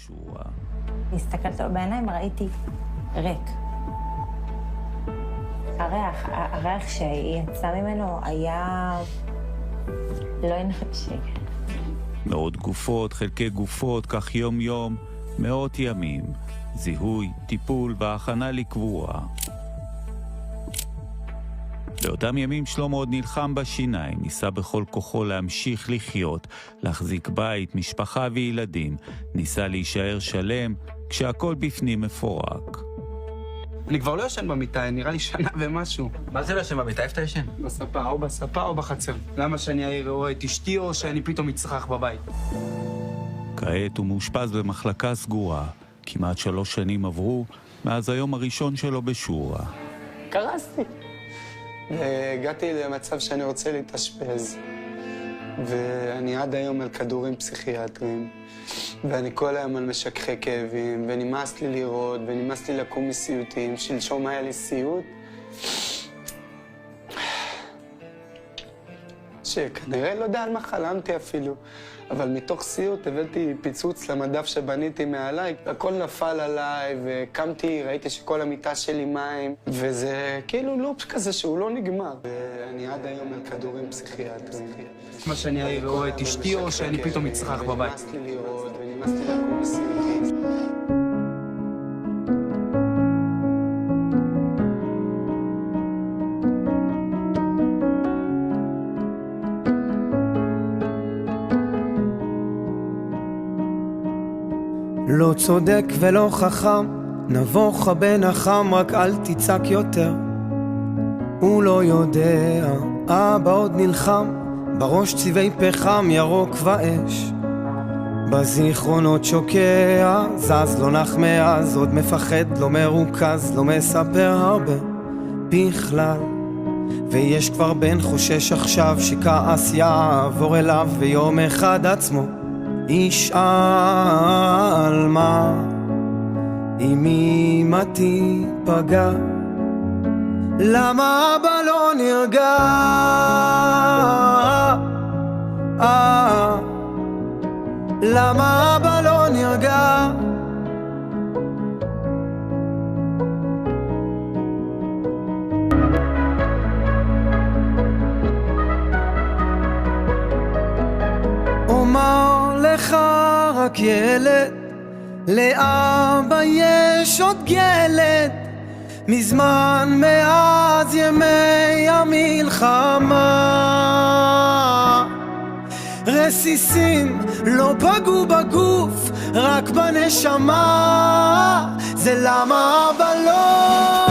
בשורה. הסתכלת לו בעיניים, ראיתי ריק. הריח שיצא ממנו היה לא אנושי. מאות גופות, חלקי גופות, כך יום יום, מאות ימים, זיהוי, טיפול והכנה לקבורה. באותם ימים שלמה עוד נלחם בשיניים, ניסה בכל כוחו להמשיך לחיות, להחזיק בית, משפחה וילדים, ניסה להישאר שלם כשהכל בפנים מפורק. אני כבר לא ישן במיטה, נראה לי שנה ומשהו. מה זה לא ישן במיטה? איפה אתה ישן? בספה או בחצר. למה שאני אראה את אשתי או שאני פתאום מצחח בבית? כעת הוא מאושפז במחלקה סגורה. כמעט 3 שנים עברו מאז היום הראשון שלו בשורה. קרסתי. והגעתי למצב שאני רוצה להתאשפז. ואני עד היום על כדורים פסיכיאטריים. ואני כל היום על משככי כאבים, ונמאס לי לראות, ונמאס לי לקום מסיוטים. שלשום היה לי סיוט. שכנראה לא יודע על מה חלמתי אפילו. אבל מתוך סיוט הבאתי פיצוץ למדף שבניתי מעליי. הכל נפל עליי, וקמתי, ראיתי שכל המיטה שלי מים. וזה כאילו לופ כזה שהוא לא נגמר. ואני עד היום על כדורים פסיכיאטריים. מה שאני רואה את אשתי או שאני פתאום מצחח בבית. ונמאס לי לראות, ונמאס לי לקום מסיוטים. לא צודק ולא חכם, נבוך בן החם, רק אל תצעק יותר. הוא לא יודע, אבא עוד נלחם, בראש צבעי פחם ירוק ואש. בזיכרונות שוקע, זז לא נח מאז, עוד מפחד, לא מרוכז, לא מספר הרבה בכלל. ויש כבר בן חושש עכשיו שכעס יעבור אליו, ויום אחד עצמו ישאל מה אם אמא תיפגע. למה אבא לא נרגע? למה אבא לא נרגע? אומר לך רק ילד, לאבא יש עוד ילד, מזמן מאז ימי המלחמה. רסיסים לא פגעו בגוף, רק בנשמה. זה למה אבא לא